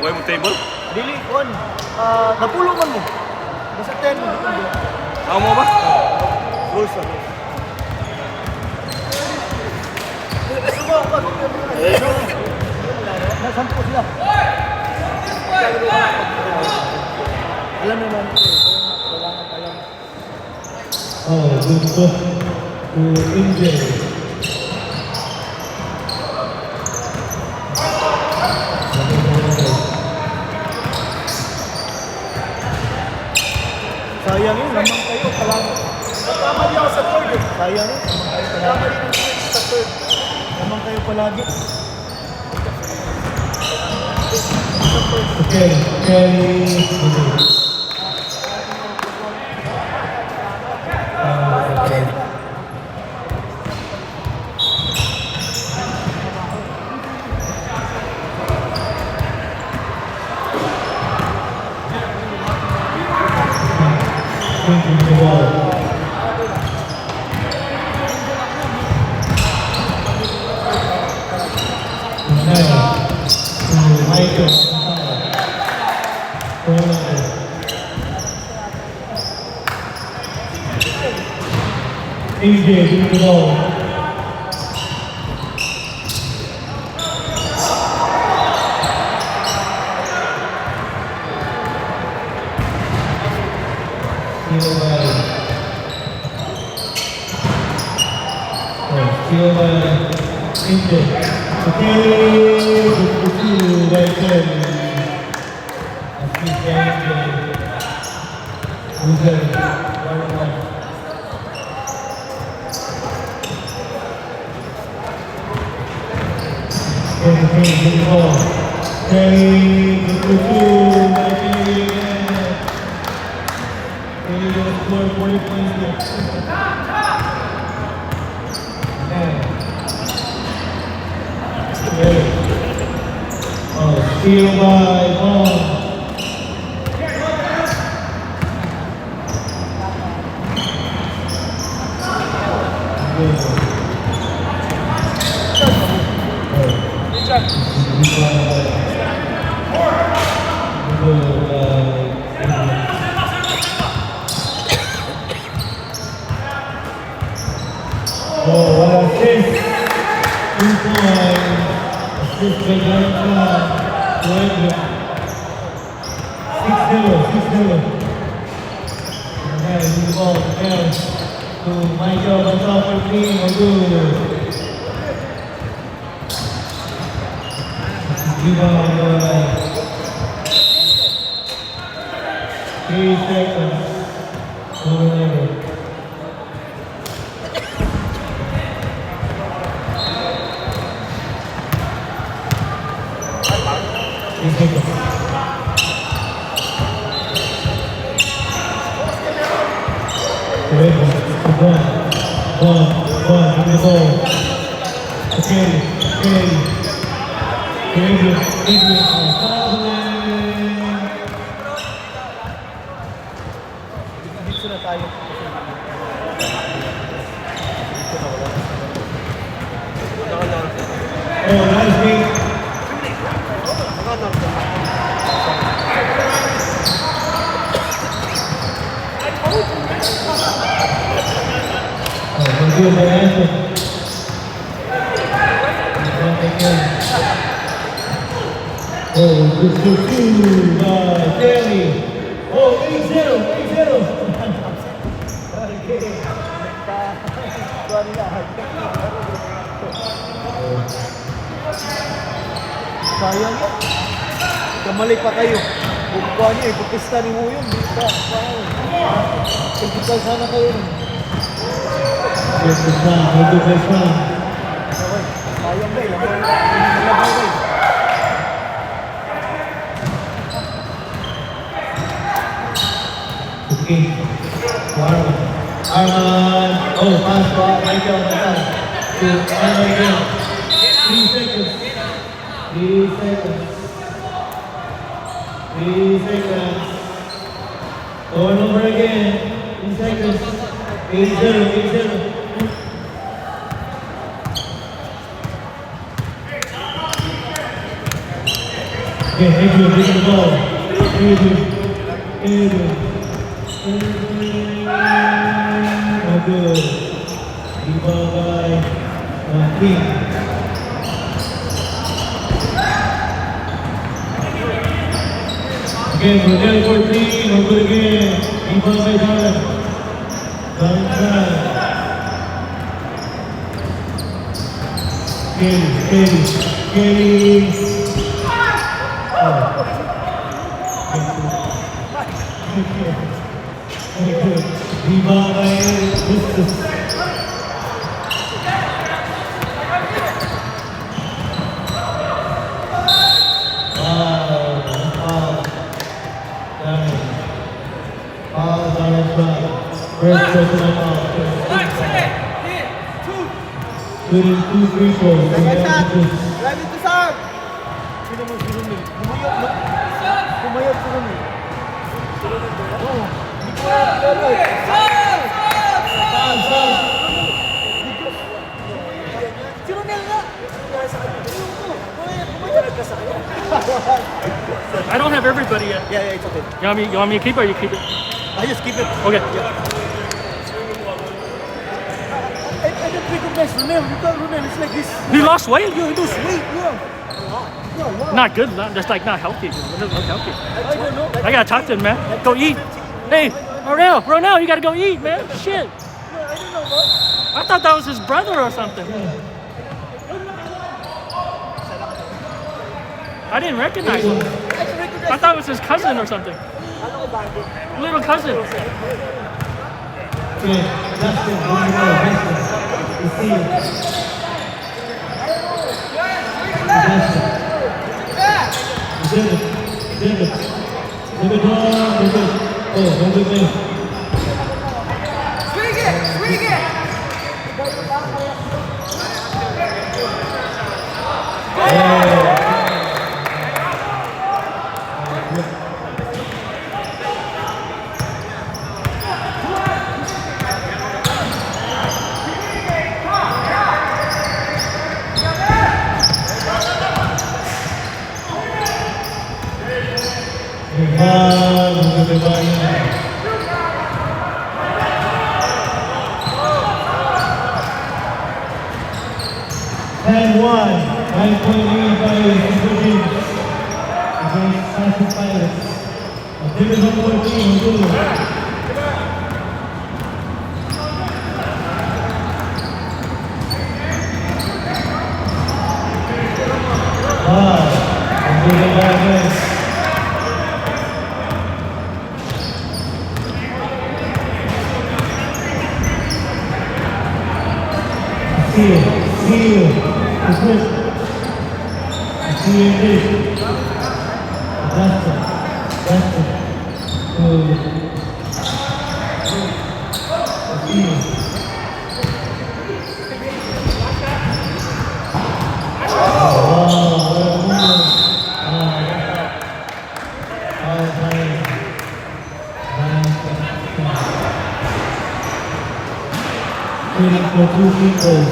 Huwag mo table? Dili, kon. Napulungan mo. Basta 10 mo. Ako mo ba? Rules na. Sumo ka. Nasampo sila. Alam naman ko. Kailangan alam. Oh, good book to India. Sayang yun, lamang kayo. Nagkamali ako sa third eh. Sayang yun, lamang kayo palagi. Nagkamali ng switch sa third. Lamang kayo palagi. Okay, okay. AJ, good to go. Steal by AJ. Okay, good to see you right there. I see AJ. Who's there? Good ball. Kelly, good to Kelly again. Kelly will score 40 points here. Kelly. Oh, steal by Ball. Oh, what a assist! 2 points. Assist by John. 6-0. Okay, new ball again to Michael on top of me. Good. Rebound. 3 seconds. Over. Dito na tayo. Oh, nice beat. Good by Anthony. Oh, good to by Kelly. Oh, 8-0. Sayang yan. Kamali pa kayo. Bukwa niyo, ipupista ni mo yun. Pagkikal sana kayo. Yes, it's fine. We'll do this one. Sayang ba eh. Okay. Arman. Oh, pass ball. Michael on the top. To Arman again. 3 seconds. 3 seconds. 3 seconds. Turnover again. 3 seconds. 8-0. Okay, Adrian, get the ball. Adrian. Oh, good. Rebound by King. Again, Rodell for three. No good again. Rebound by Darren. Darren Brown. Kelly. Rebound by Justus. First personal foul. Shooting 2 free throws. Drive it to Sam! Sino mo si Romel? Pumayot mo. Pumayot si Romel. Oo. Hindi ko si Romel nga! Pumayot ka sa kanya. I don't have everybody yet. Yeah, it's okay. You want me to keep it or you keep it? I just keep it. Okay. I don't recognize Romel. You tell Romel, it's like this. He lost weight? Yeah, he lost weight, yeah. Not good, just like not healthy. It doesn't look healthy. I don't know. I gotta talk to him, man. Go eat. Hey, Ronell, you gotta go eat, man. Shit. I don't know, what? I thought that was his brother or something. I didn't recognize him. I thought it was his cousin or something. Little cousin. Okay, Justin, what do you know? Justin, see you. Justin. David. Oh, no good man. Swing it! And 9-point lead by Super Kings against Sassy Pirates. A Division 14 Honduras. Honduras Dragons. Seal. Shooting for 2 free throws.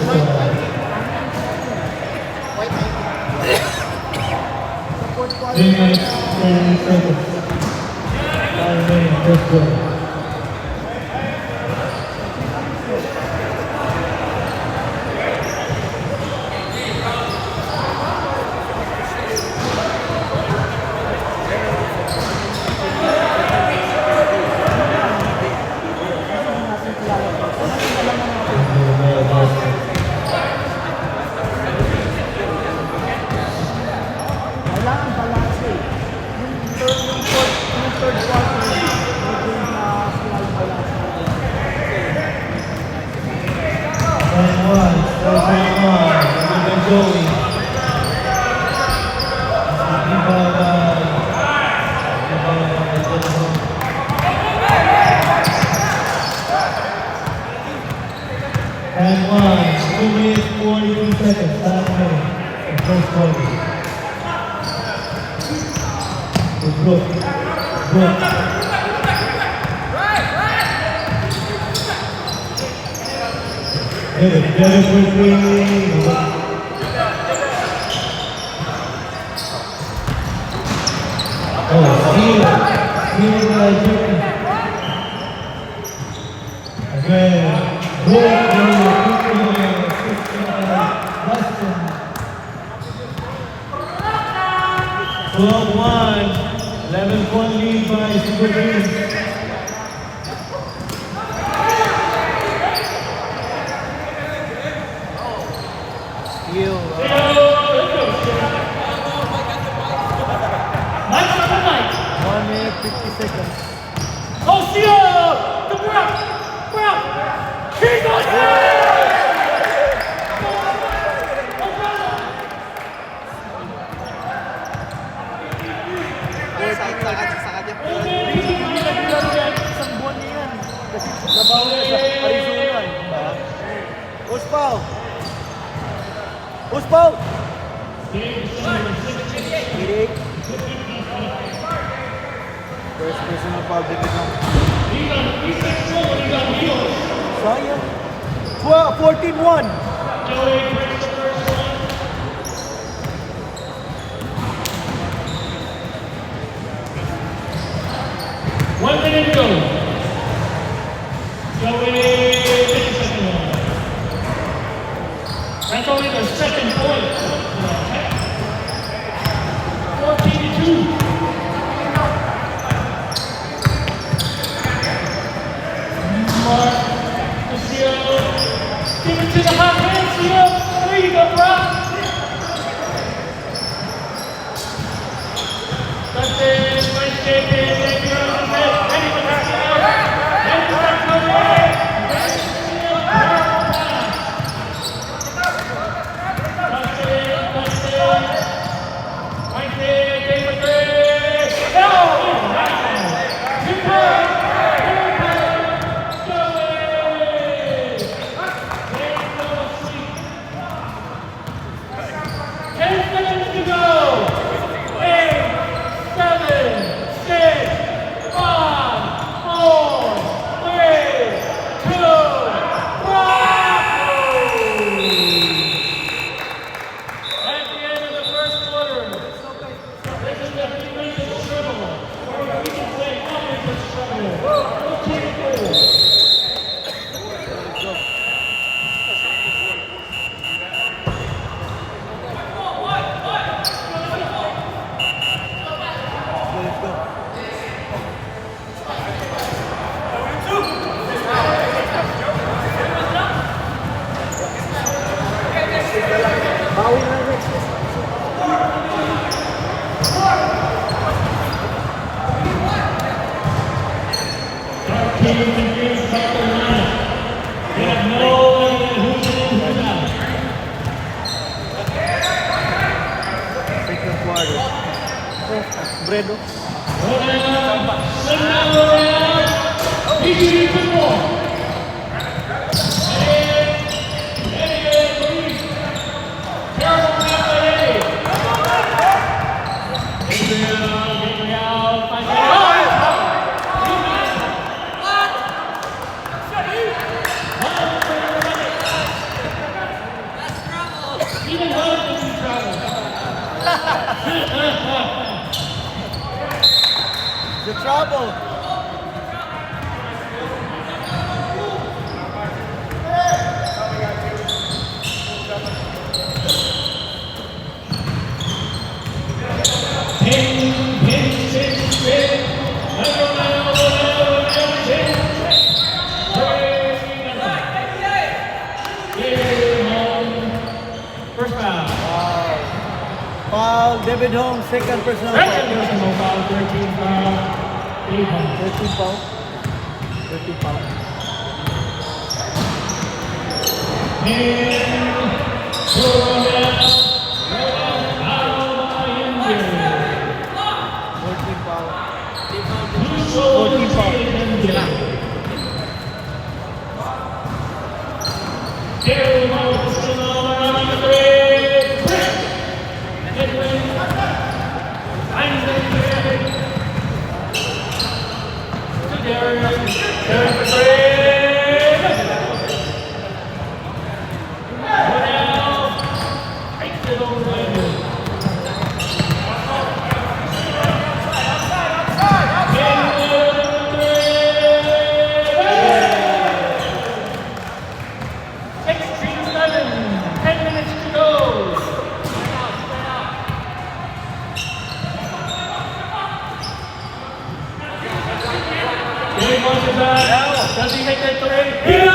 3 minutes, 10 seconds. 5 minutes, first quarter. Kailangan balance eh. Yung third quarter, yung na sila yung balance. And 1, 4.1, and Joey. And 1, 2 minutes, 42 seconds, last minute, the first quarter. It's Brooke. Devin for 3. 11-point lead by Super Dreams. Skill. Mike's on the mic. 1 minute, 50 seconds. Oh, Seal! The Brown! He's on Hindi naglaro yan. Isang buwan niya yan. Kasi nabawi na sa Arizona. Push foul. Push foul. Kirik. First personal foul. Sayang. 14-1. One minute to go. Joey, 52nd one. That's only their second point. 14-2. Mark, the Seal. Give it to the hot hand, Seal. There you go, Brock. That's it. Nice shaking. Bredo. The trouble. First foul. Foul, David Holmes, second personal foul. Second personal foul, 13 foul. 13 foul. 13 foul. Does he hit that three? Yeah!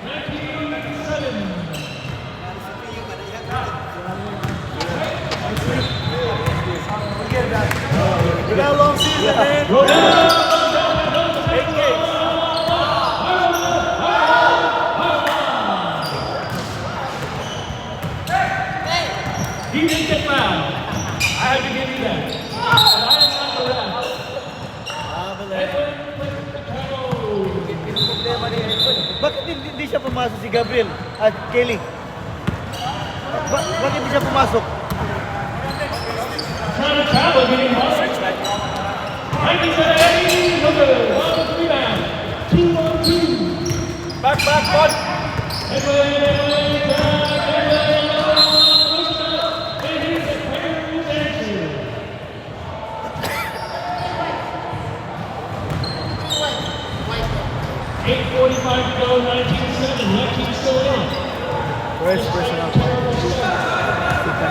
1987. Good long season, man. He didn't get fouled. I have to give you that. But I am not the ref. Edwin Picaro. Bakit hindi siya pumasok si Gabriel at Kelly? Bakit hindi siya pumasok? Trying to travel, getting hard. 1970, no good. One rebound. 2-1-2. Back, bud. Edwin. 8:45 to go, 19-7. Left team still in. First personal foul. First to go.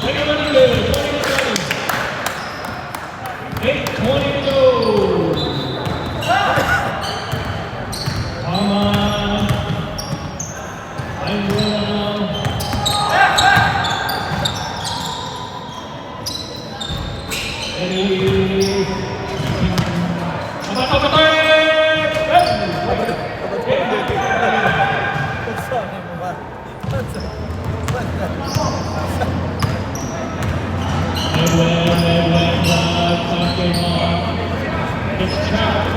Everybody good. 20-7. 8:20 to go. Come on. I'm going. Ready. Come on, come on, come on. It's trapped.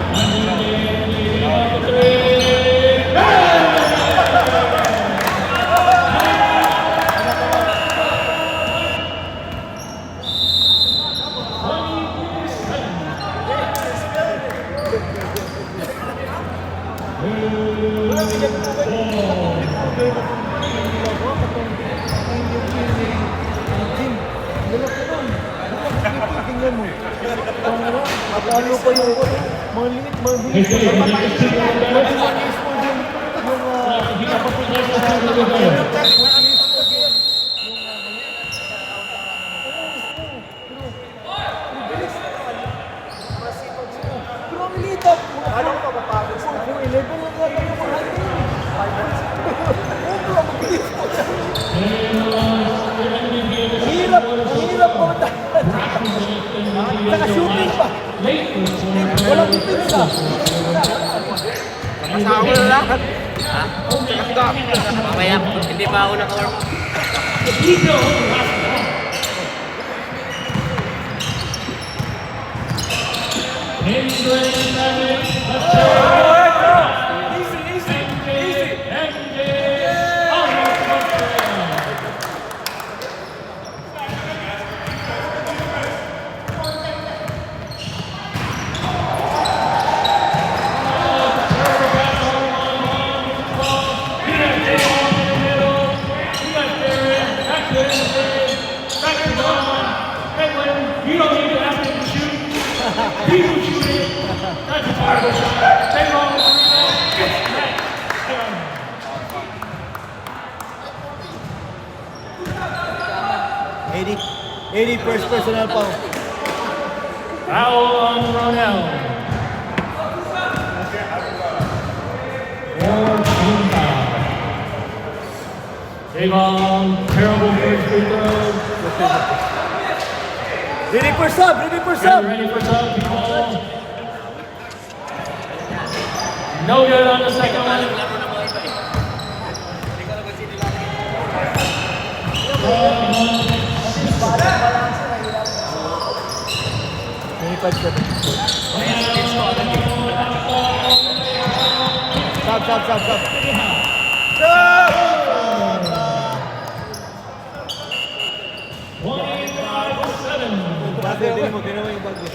Ano pa yung mga limit, mga hirap po. Naka-shooting pa. Walang pipinsa. Kasama mo na lahat. Ha? Mamaya, hindi pa ako naka-warm. You don't need to ask him to shoot. People shoot it. That's a part of it. Stay long with the rebound. 80 first personal foul. Foul on Ronell. Team foul. Javon, terrible first free throw. Ready for sub, ready for sub. Get ready for sub, people. No good on the second one. Sub. 25-7.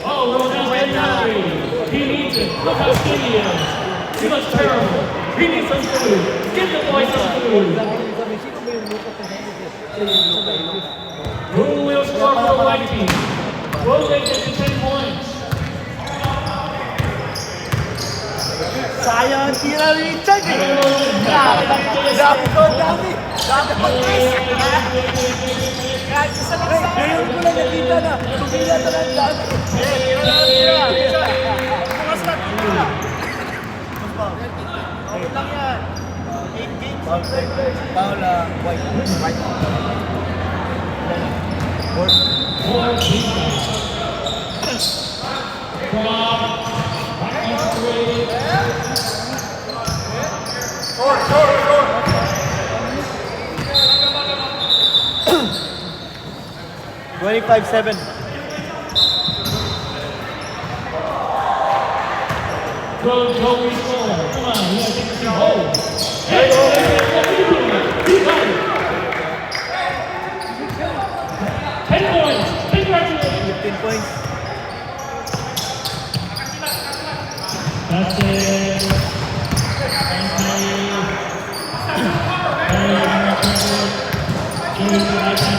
Oh, Ronell Henry. He needs it. Look how skinny he is. He looks terrible. He needs some food. Give the boy some food. Who will score for the white team? Rotate it to 10 points. Sayang ang tira ni Richard eh. Dami ko, dami. Dami ko, guys. Kahit isa lang sa ngayon ko lang nakita na. Tumila na lang dami. Bukas lang tira. Okay lang yan. 8 games. Foul lang. White. White. 25-7. Go, Joey Score. Come on, we gotta take this home. Hey, keep going. 10 points. Congratulations. 15 points. That's it. Thank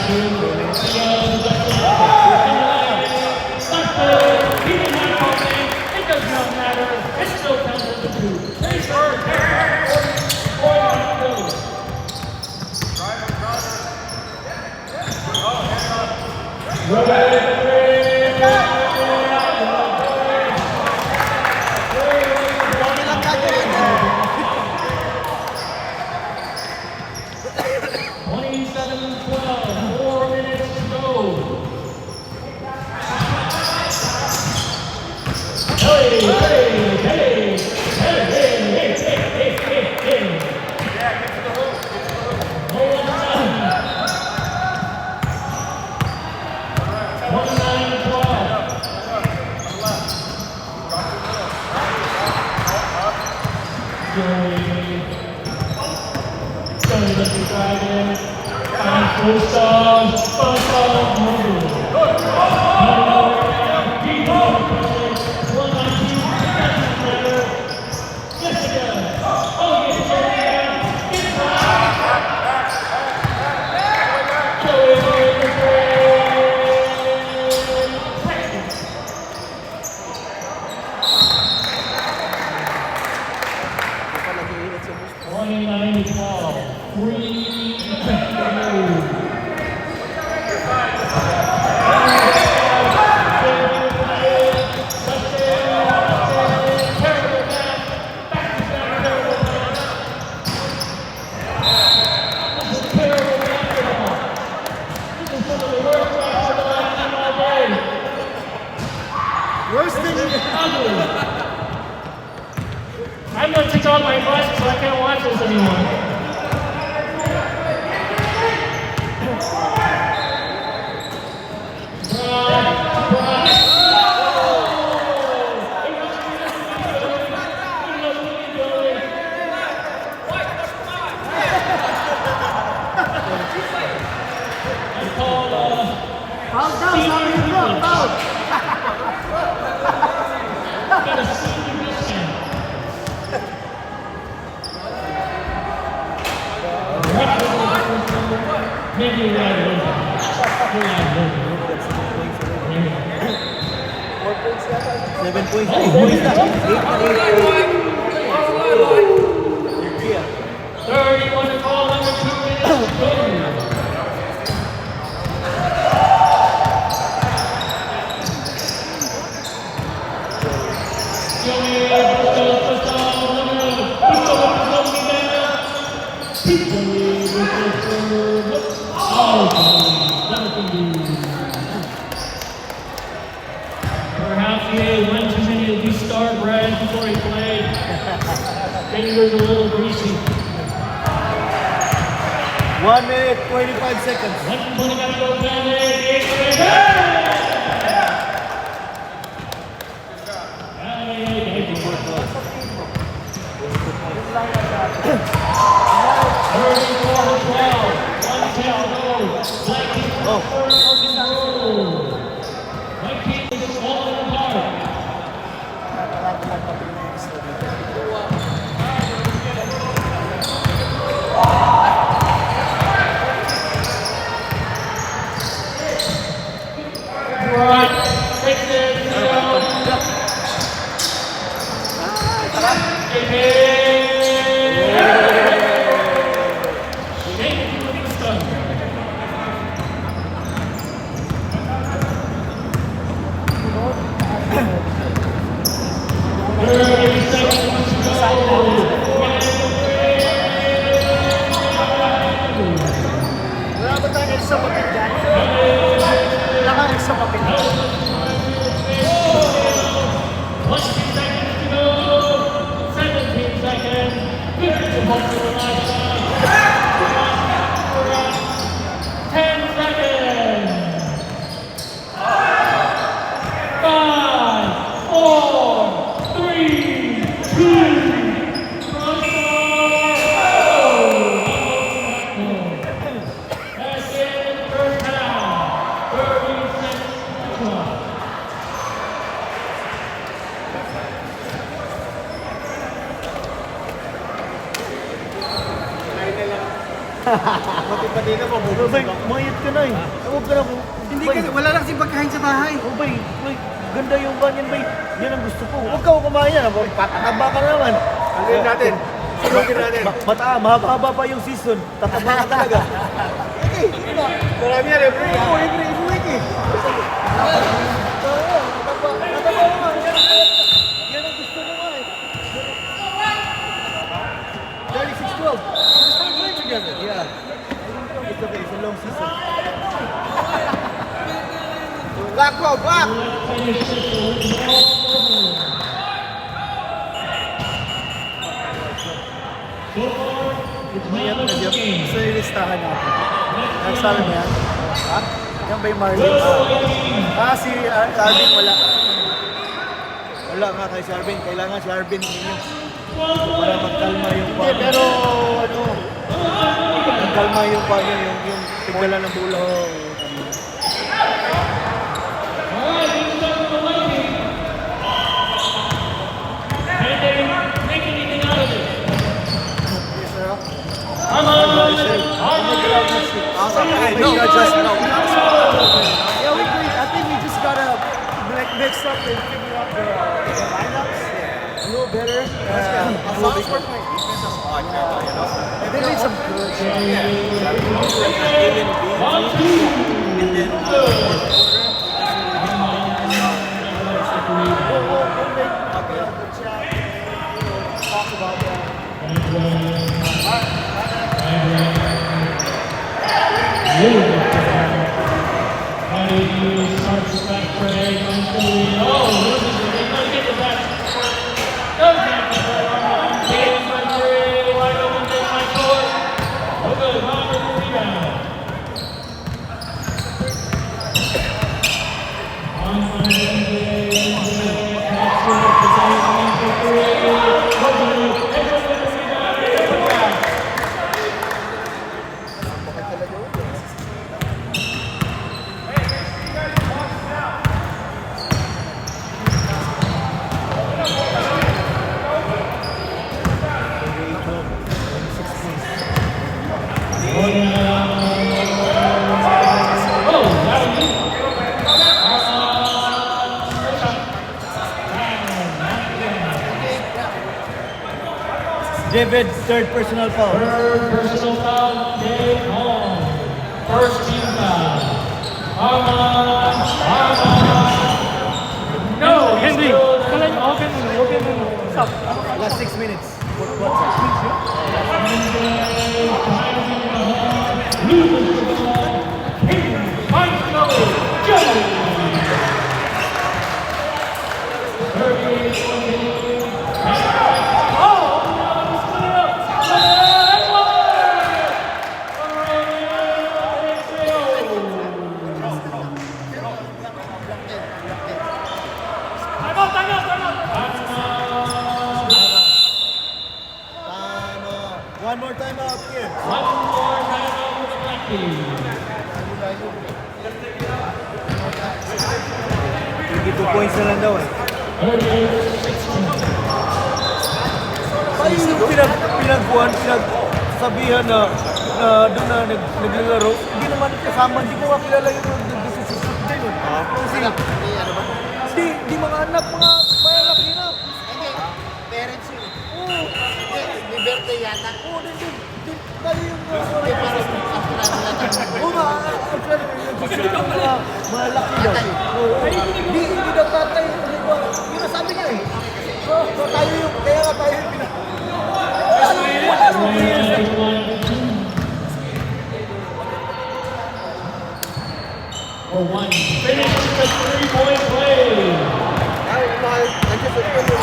you. It does not matter. It still counts as a two. Dami lang gagawin eh. 27-12, 4 minutes to go. Hey, hey, hey, hey, hey, hey, hey, hey. Hold on. 29-12. Joey let me drive in. Post up, move. Worse than you. I'm going to take off my glasses so I can't watch this anymore. Foul down, sabi ko, foul. Got a senior mission. Maybe you're right, you're right. 7 points. 8 points na. 31 to call, under 2 minutes. Perhaps he ate one too many of these star bread before he played. Fingers a little greasy. 1 minute, 25 seconds. One point got to go down there. Right, take this, 10 seconds. 5, 4, 3, 2, that's the end of the first half. 30 seconds to clock. Pati na po, bay, mayit ka na eh. Huwag ka na po. Hindi kasi, wala lang si pagkain sa bahay. Oh, bay, ganda yung banyan, bay. Yan ang gusto ko. Huwag ka kumain yan. Patataba ka naman. Alin natin. Sulugin natin. Mahaba pa yung season. Tataba ka talaga. Okay, sige na. Marami yan, every week. Oo, every week eh. Tataba naman. Yan ang gusto mo nga eh. 36-12. Start playing together. Yeah. It's okay, it's a long season. Back, go, back! Mayat na siya. Gusto yung listahan natin. Nagsabi mo yan? Ha? Yan ba yung Marlins? Si Arvin wala. Wala nga kay si Arvin. Kailangan si Arvin ninyo. Para magkalma yung pa. Hindi, pero ano, magkalma yung pa niya, yung tigala ng bulo. Yeah, we agree. I think we just gotta mix up and figure out the lineups a little better. As long as we're playing defense as well, and they made some good talk about that. David, third personal foul. Third personal foul, Dave Hall. First team foul. No, Henry. Stop. Last 6 minutes. One more time out here. One more timeout for the black team. 22 points na lang daw eh. Paano yung pinagsabihan na doon na naglalaro, hindi naman kasama, hindi ko makilala yung nagsususut din. Kasi, di mga anak, mga mayalaki na. Hindi, parents yun. Oo. May birthday yata. Oo, din. Tayo yung Hindi, parang oo nga, malaki daw. Hindi daw tatay. Yun ang sabi niya eh. So tayo yung, kaya nga tayo yung For one, finish the three-point play. Ay, mahal. Nandiyan sa ito yung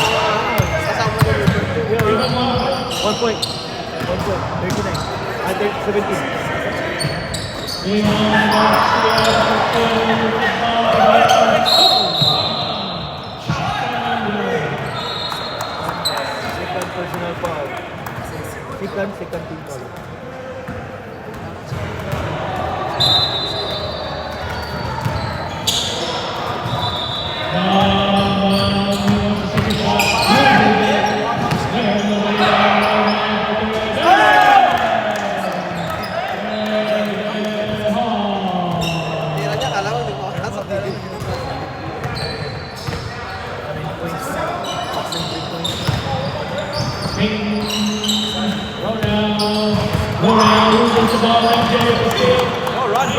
kasama mo yung birthday. 1 point. 1 point, 39. 17. Second personal foul. Second team foul. Tira niya, kala ko hindi mo makasap. Ronald loses the ball. Oh, run!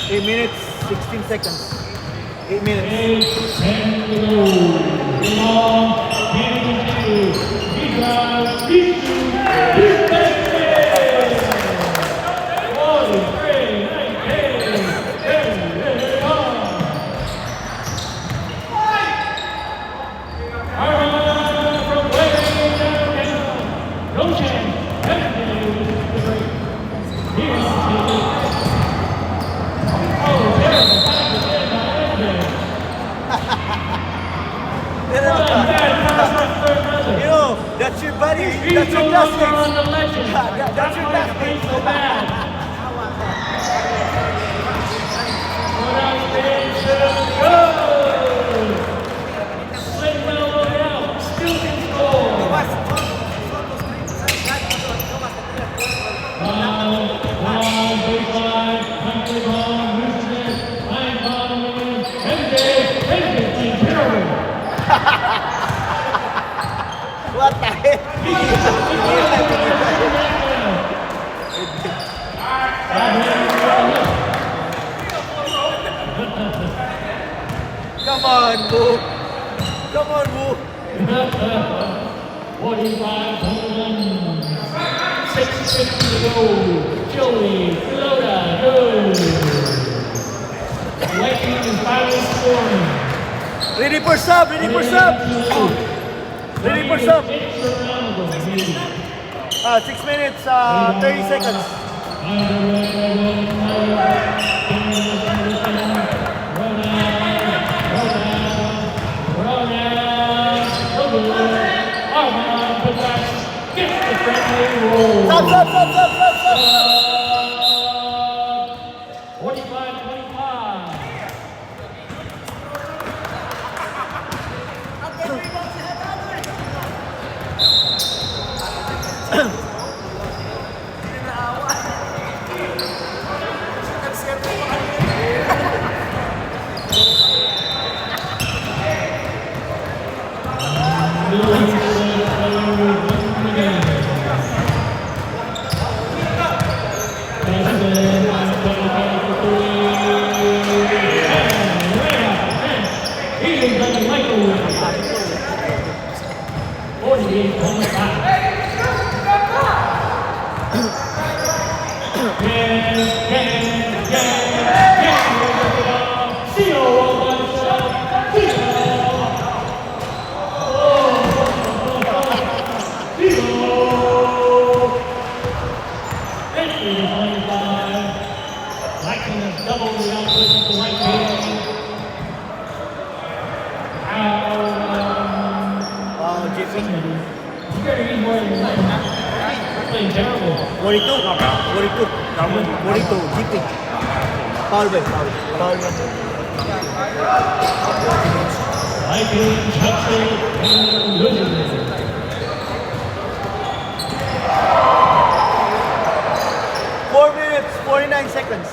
Eight minutes, 16 seconds. 8 minutes. You know, that's your buddy. That's your classmate. That's your classmate. What the heck? Come on, boo. Come on, boo. 45 home 6:50 to go. Joey Florida goes. Lightning is finally scoring. Ready for sub, ready for sub. Ready for sub. 6 minutes, 30 seconds. Stop, stop, stop, stop, stop, stop. 45-25. Double the output of the right hand. Oh, JP. You better eat more than that. You're playing terrible. 42. 42, GP. Foul by foul. Foul by Viking, Chelsea, and Williams. 4 minutes, 49 seconds.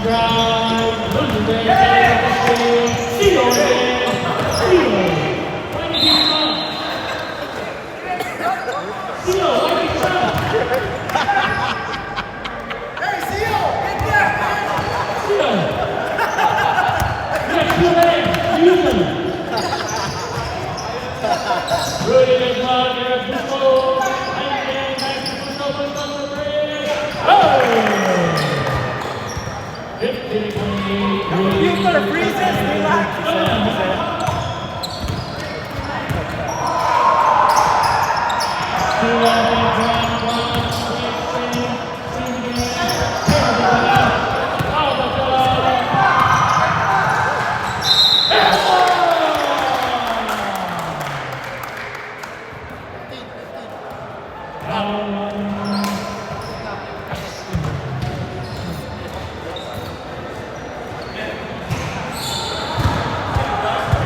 Drive, Steal again. Steal. Mighty keep up. Steal. Mighty keep up. Steal. Next two legs. Use them. Rudy McLeod, there's Busto. And again, back to Busto for number 3. Oh! 50-28. You've got a freezes, relax.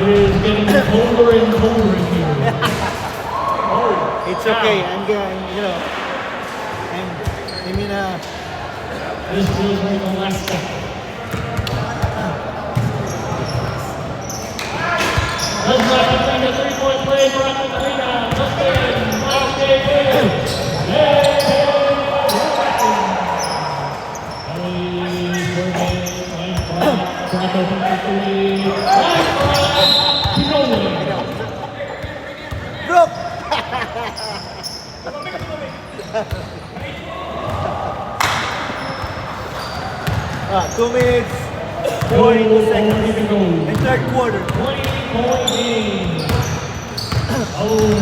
It is getting colder and colder in here. It's okay. I'm This feels like Alaska. Let's not complete a three-point play for Argentina. Let's get it. Broke! 2 minutes, 42 seconds. In third quarter. 20-point game. Oh,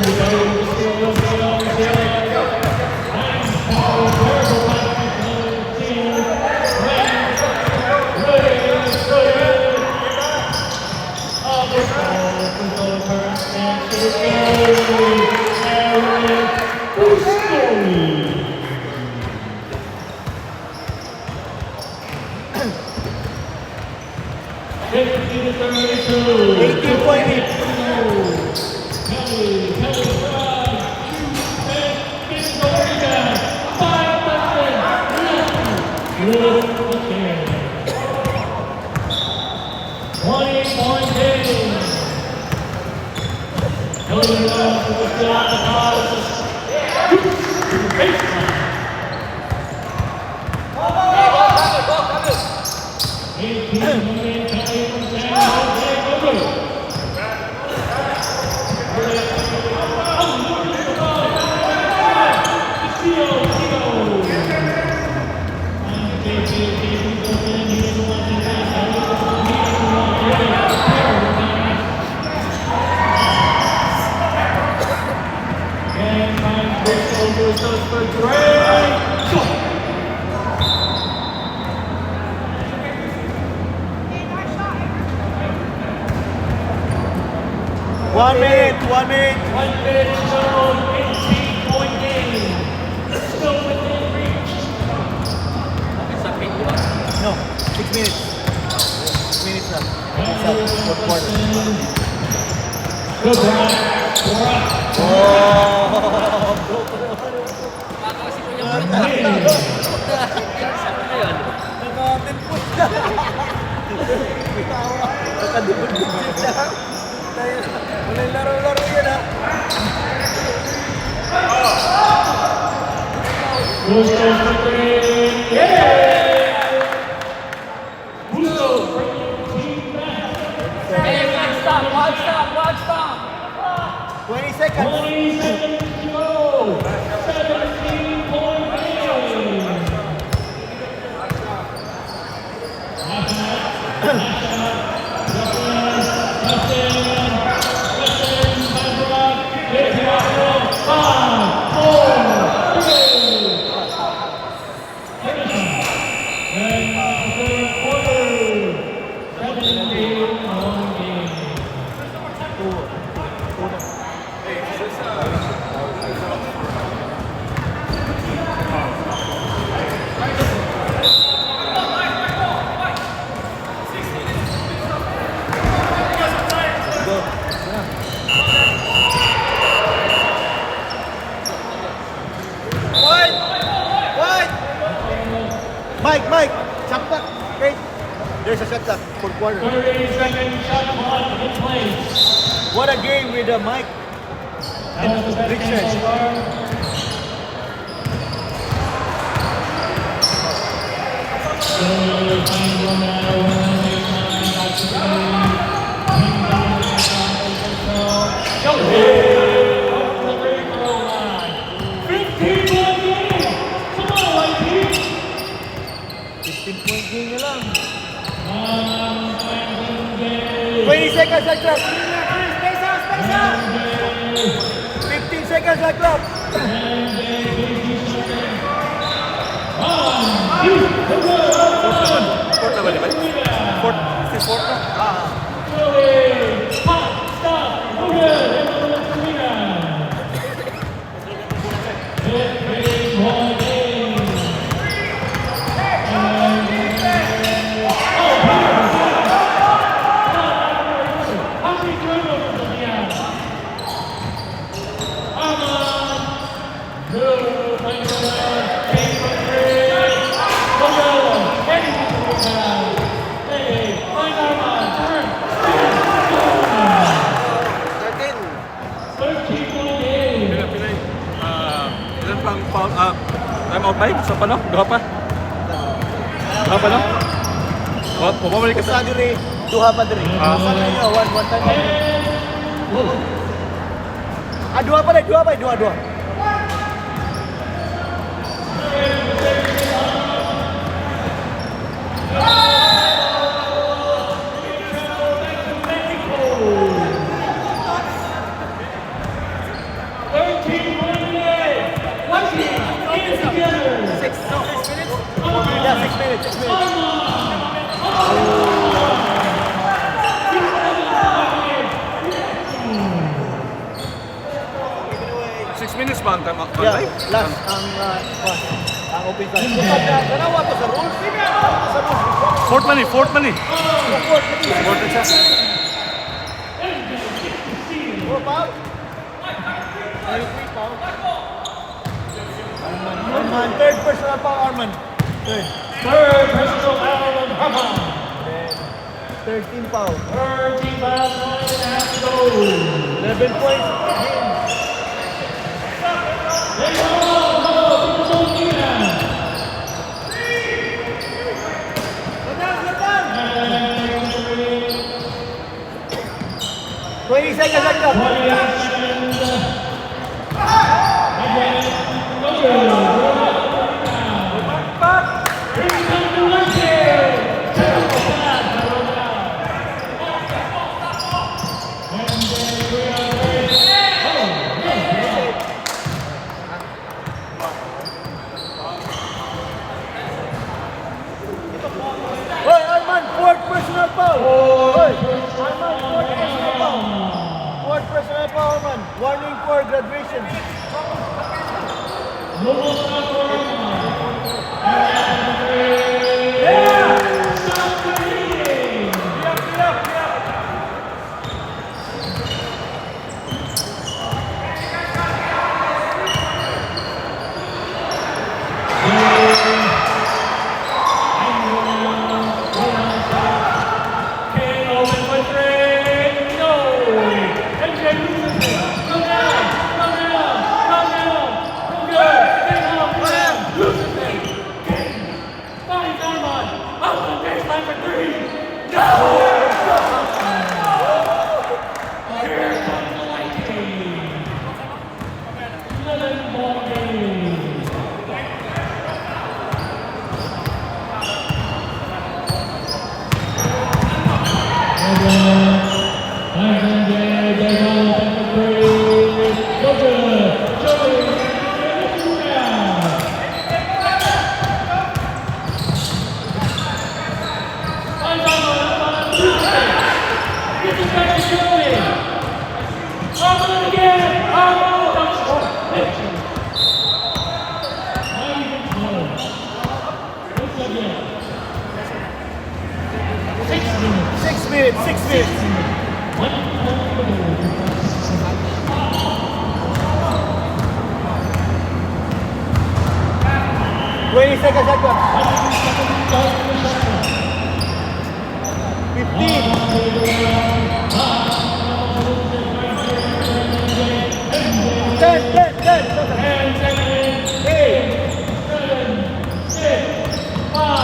One minute. 1 minute shown, 18-point game. Still within reach. No, 6 minutes. 6 minutes left. Fourth quarter. Good rock. Nakadibod-dibod na. Walang laro-laro yan ha. Busto for three. Yeah! Busto bringing the team back. Hey, watch stop. 20 seconds. 20 seconds to go. 17-point game. Mike, shot clock. Okay. There's a shot clock. Fourth quarter. 30 seconds. second shot clock in place. What a game with Mike. That was the best game Richards. so far. Come on, white team. 15-point game na lang. 20 seconds like clock. 15 seconds like clock. Sport na ba, di ba? Sport. Si sport na. Hot stop. Good. Ilan pang foul, time out ba? Sa pa no? Duha pa? Duha pa no? Pumabalik ka sa... Sa dire, duha pa dire. Sa niyo, one time. Dua pa, dua. Yeah, 6 minutes. Six minutes ba ang time out? Yeah, last ang open time. Kanawa to sa rules. Sa rules. Fourth man eh. Fourth na siya. Oh, foul. Arman, third personal foul, Arman. Third personal foul on Harman. 13 foul. 13 fouls, 1.5 to go. 11 points. They go, Medina. 20 seconds like that. 28 seconds. Again, here comes the Lakers. Terrible pass, Corona. And then we are ready. Hoy, Arman, fourth personal foul. Hoy, Arman, fourth personal foul. Fourth personal foul, Arman. Warning for graduation. Six minutes. 20 seconds like that. 10 seconds. 8, 7, 6, 5.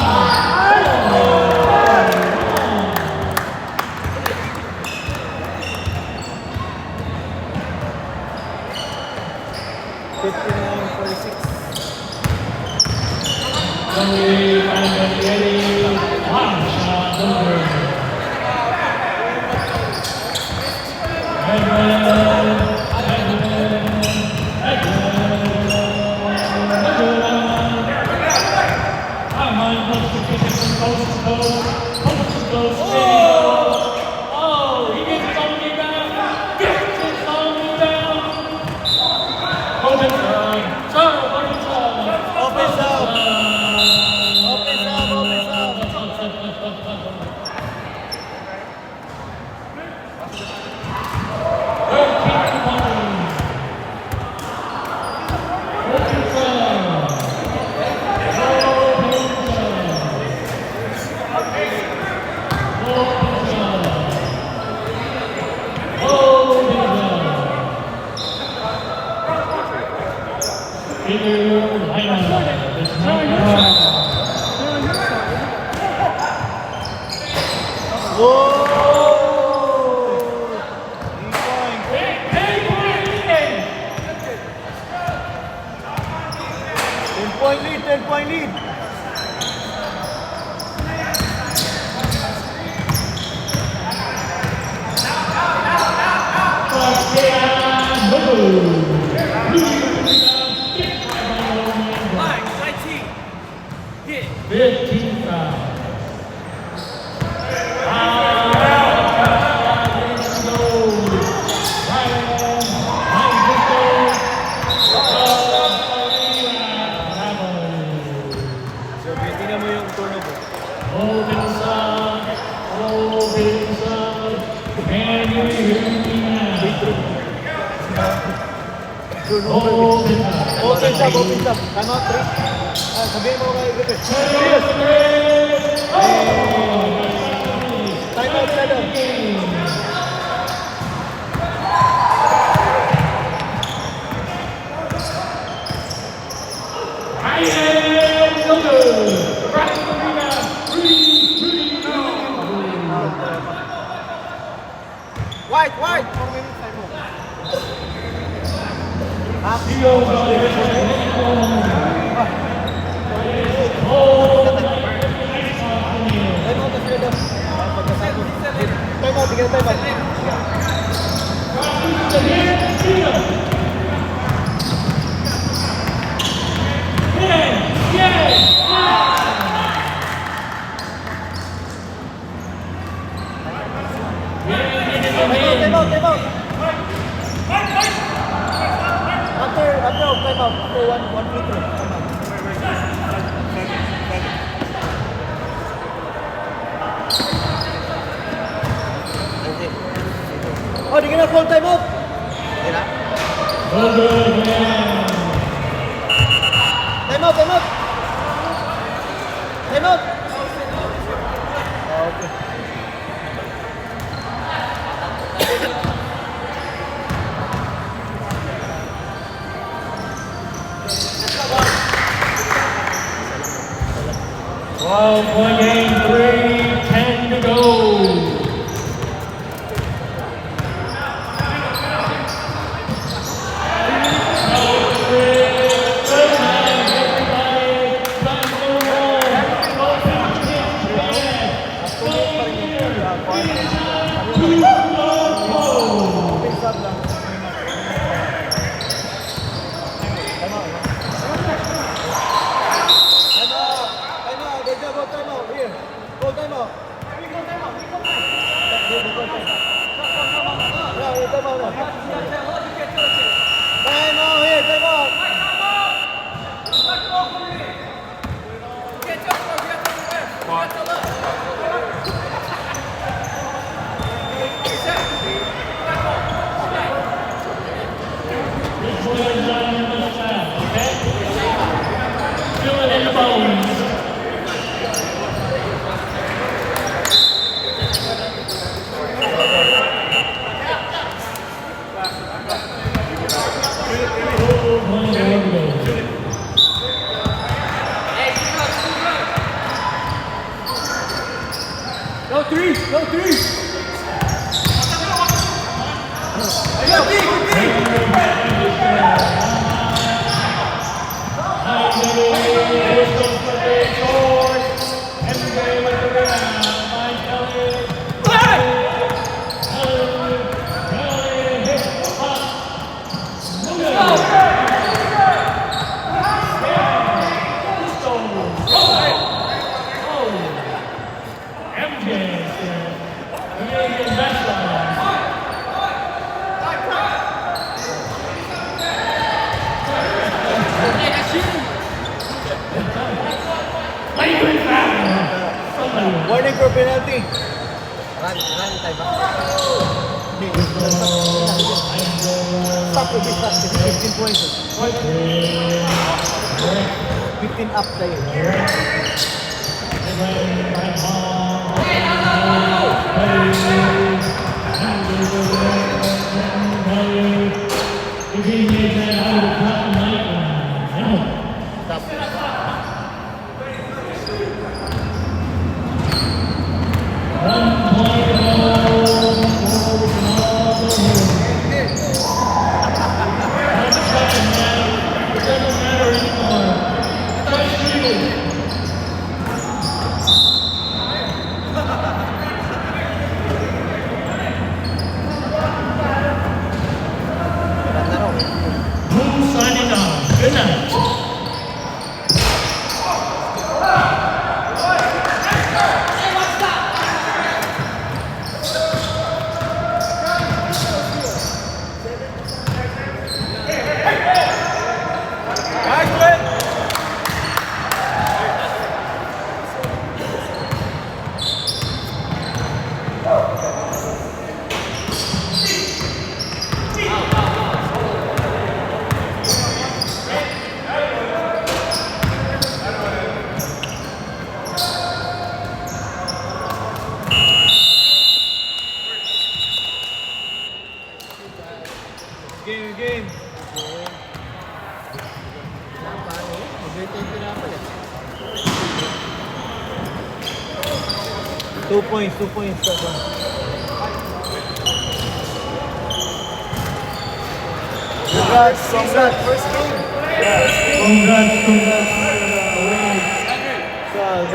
Only finally ready. One shot over. Oh, he gets something down. Gets something down. Open side. Serve, open side. Open up! Open up! Open up! Ten-point lead! Hit. 15 foul. So, tingnan mo yung turnover. Open side, can you hear me now? Open side. Open up! Open up! Time out, 3. Sabihin mo kay Griffith. Serious! Time out, Shadow. I am no good. Right to the rebound. Rudy. White! White! Theo Time out, Shadow. Time out, tingnan time out. Time out, time out. After time out, after one free throw. Time out. Oh, di ka na call time out. Time out, time out. Time out. Okay. Well, point game 3, 10 to go. Feel it in the bones. Italians. Warning for penalty. Run tayo ba? Stop with this, stop. 15 points. 15 up tayo. If he made that, I would have caught the mic. Who's signing off? Good night. Nice, Glenn! Game. 2 points. Congrats. First game. Congrats. Sa